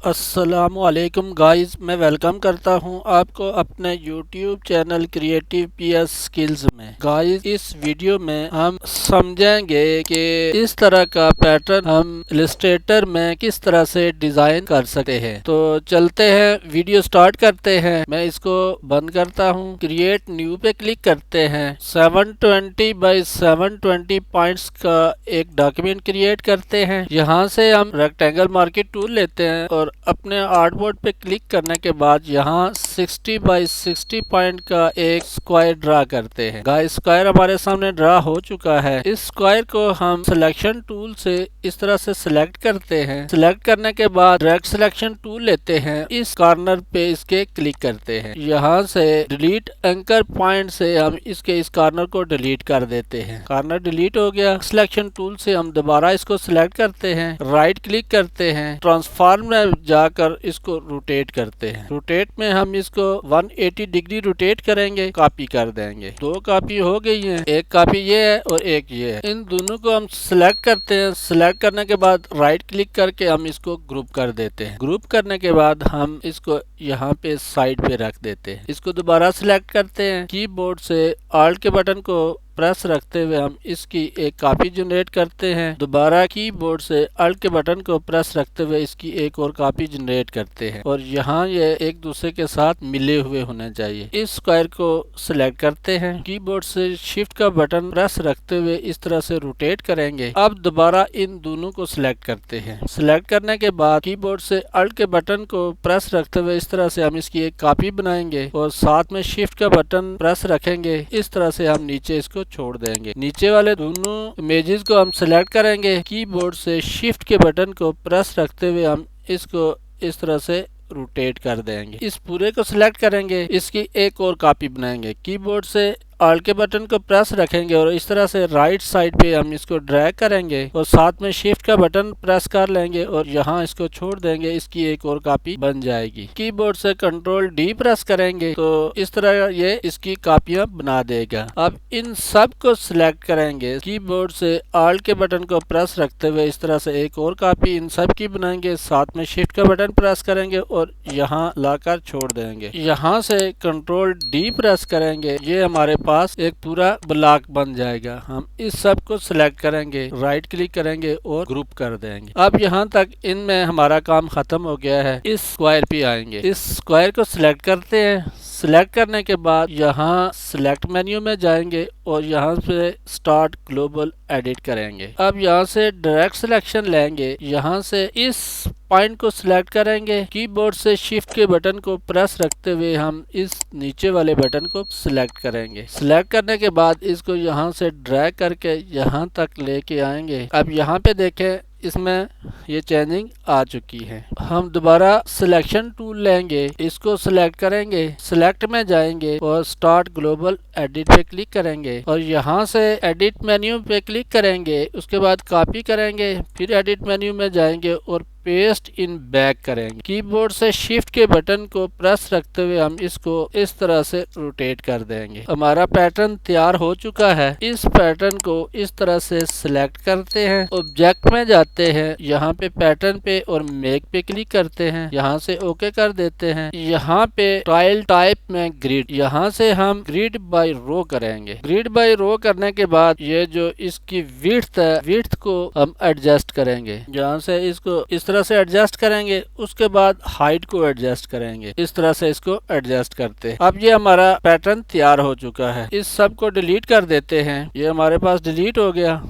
अस्सलामुअलैकुम गाइस, मैं वेलकम करता हूं आपको अपने YouTube channel creative PS skills में। गाइस, इस वीडियो में हम समझेंगे कि इस तरह का पैटर्न हम इलस्ट्रेटर में किस तरह से डिज़ाइन कर सकते हैं। तो चलते हैं, वीडियो स्टार्ट करते हैं। मैं इसको बंद करता हूं, क्रिएट न्यू पे क्लिक करते हैं। 720 बाई 720 पॉइंट्स का एक डॉक्यूमेंट क्रिएट करते हैं। यहाँ से हम रेक्टेंगल मार्केट टूल लेते हैं और अपने आर्टबोर्ड पे क्लिक करने के बाद यहाँ 60 बाई 60 पॉइंट का एक स्क्वायर ड्रा करते हैं। गाइस, स्क्वायर हमारे सामने ड्रा हो चुका है। इस स्क्वायर को हम सिलेक्शन टूल से इस तरह से सिलेक्ट करते हैं। सिलेक्ट करने के बाद डायरेक्ट सिलेक्शन टूल लेते हैं, इस कॉर्नर पे इसके क्लिक करते हैं। यहाँ से डिलीट एंकर पॉइंट से हम इसके इस कॉर्नर को डिलीट कर देते हैं। कॉर्नर डिलीट हो गया। सिलेक्शन टूल से हम दोबारा इसको सिलेक्ट करते हैं, राइट क्लिक करते हैं, ट्रांसफॉर्म में जाकर इसको रोटेट करते हैं। रोटेट में हम इसको 180 डिग्री रोटेट करेंगे, कॉपी कर देंगे। दो कॉपी हो गई है, एक कॉपी ये है और एक ये है। इन दोनों को हम सिलेक्ट करते हैं। सिलेक्ट करने के बाद राइट क्लिक करके हम इसको ग्रुप कर देते हैं। ग्रुप करने के बाद हम इसको यहाँ पे साइड पे रख देते हैं। इसको दोबारा सिलेक्ट करते हैं। कीबोर्ड से ऑल्ट के बटन को प्रेस रखते हुए हम इसकी एक कॉपी जनरेट करते हैं। दोबारा कीबोर्ड से अल्ट के बटन को प्रेस रखते हुए इसकी एक और कॉपी जनरेट करते हैं और यहाँ ये एक दूसरे के साथ मिले हुए होने चाहिए। इस स्क्वायर को सिलेक्ट करते हैं। कीबोर्ड से शिफ्ट का बटन प्रेस रखते हुए इस तरह से रोटेट करेंगे। अब दोबारा इन दोनों को सिलेक्ट करते हैं। सिलेक्ट करने के बाद कीबोर्ड से अल्ट के बटन को प्रेस रखते हुए इस तरह से हम इसकी एक कॉपी बनाएंगे और साथ में शिफ्ट का बटन प्रेस रखेंगे। इस तरह से हम नीचे इसको छोड़ देंगे। नीचे वाले दोनों इमेजेस को हम सिलेक्ट करेंगे। कीबोर्ड से शिफ्ट के बटन को प्रेस रखते हुए हम इसको इस तरह से रोटेट कर देंगे। इस पूरे को सिलेक्ट करेंगे, इसकी एक और कॉपी बनाएंगे। कीबोर्ड से ऑल्ट के बटन को प्रेस रखेंगे और इस तरह से राइट साइड पे हम इसको ड्रैग करेंगे और साथ में शिफ्ट का बटन प्रेस कर लेंगे और यहाँ इसको छोड़ देंगे। इसकी एक और कॉपी बन जाएगी। कीबोर्ड से कंट्रोल डी प्रेस करेंगे तो इस तरह ये इसकी कॉपियां बना देगा। अब इन सब को सिलेक्ट करेंगे। कीबोर्ड से ऑल्ट के बटन को प्रेस रखते हुए इस तरह से एक और कॉपी इन सब की बनाएंगे। साथ में शिफ्ट का बटन प्रेस करेंगे और यहाँ लाकर छोड़ देंगे। यहाँ से कंट्रोल डी प्रेस करेंगे, ये हमारे पास एक पूरा ब्लॉक बन जाएगा। हम इस सब को सिलेक्ट करेंगे, राइट क्लिक करेंगे और ग्रुप कर देंगे। अब यहाँ तक इनमें हमारा काम खत्म हो गया है। इस स्क्वायर पे आएंगे। इस स्क्वायर को सिलेक्ट करते हैं। सिलेक्ट करने के बाद यहाँ सिलेक्ट मेन्यू में जाएंगे और यहाँ से स्टार्ट ग्लोबल एडिट करेंगे। अब यहाँ से डायरेक्ट सिलेक्शन लेंगे। यहाँ से इस पॉइंट को सिलेक्ट करेंगे। कीबोर्ड से शिफ्ट के बटन को प्रेस रखते हुए हम इस नीचे वाले बटन को सिलेक्ट करेंगे। सिलेक्ट करने के बाद इसको यहाँ से ड्रैग करके यहाँ तक लेके आएंगे। अब यहाँ पे देखें, इसमें ये चेंजिंग आ चुकी है। हम दोबारा सिलेक्शन टूल लेंगे, इसको सिलेक्ट करेंगे, सिलेक्ट में जाएंगे और स्टार्ट ग्लोबल एडिट पे क्लिक करेंगे और यहाँ से एडिट मेन्यू पे क्लिक करेंगे। उसके बाद कॉपी करेंगे, फिर एडिट मेन्यू में जाएंगे और पेस्ट इन बैक करेंगे। कीबोर्ड से शिफ्ट के बटन को प्रेस रखते हुए हम इसको इस तरह से रोटेट कर देंगे। हमारा पैटर्न तैयार हो चुका है। इस पैटर्न को इस तरह से सिलेक्ट करते हैं, ऑब्जेक्ट में जाते हैं, यहाँ पे पैटर्न पे और मेक पे क्लिक करते हैं। यहाँ से ओके कर देते हैं। यहाँ पे टाइल टाइप में ग्रिड, यहाँ से हम ग्रिड बाय रो करेंगे। ग्रिड बाय रो करने के बाद ये जो इसकी विड्थ है, विड्थ को हम एडजस्ट करेंगे। यहाँ से इसको इस तरह से एडजस्ट करेंगे। उसके बाद हाइट को एडजस्ट करेंगे। इस तरह से इसको एडजस्ट करते हैं। अब ये हमारा पैटर्न तैयार हो चुका है। इस सब को डिलीट कर देते हैं। ये हमारे पास डिलीट हो गया।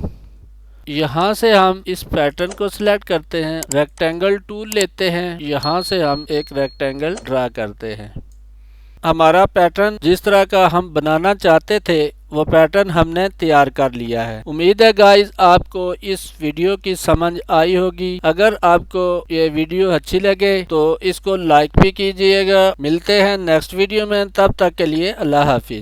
यहाँ से हम इस पैटर्न को सिलेक्ट करते हैं, रेक्टेंगल टूल लेते हैं, यहाँ से हम एक रेक्टेंगल ड्रा करते हैं। हमारा पैटर्न जिस तरह का हम बनाना चाहते थे वो पैटर्न हमने तैयार कर लिया है। उम्मीद है गाइस आपको इस वीडियो की समझ आई होगी। अगर आपको ये वीडियो अच्छी लगे तो इसको लाइक भी कीजिएगा। मिलते हैं नेक्स्ट वीडियो में, तब तक के लिए अल्लाह हाफिज।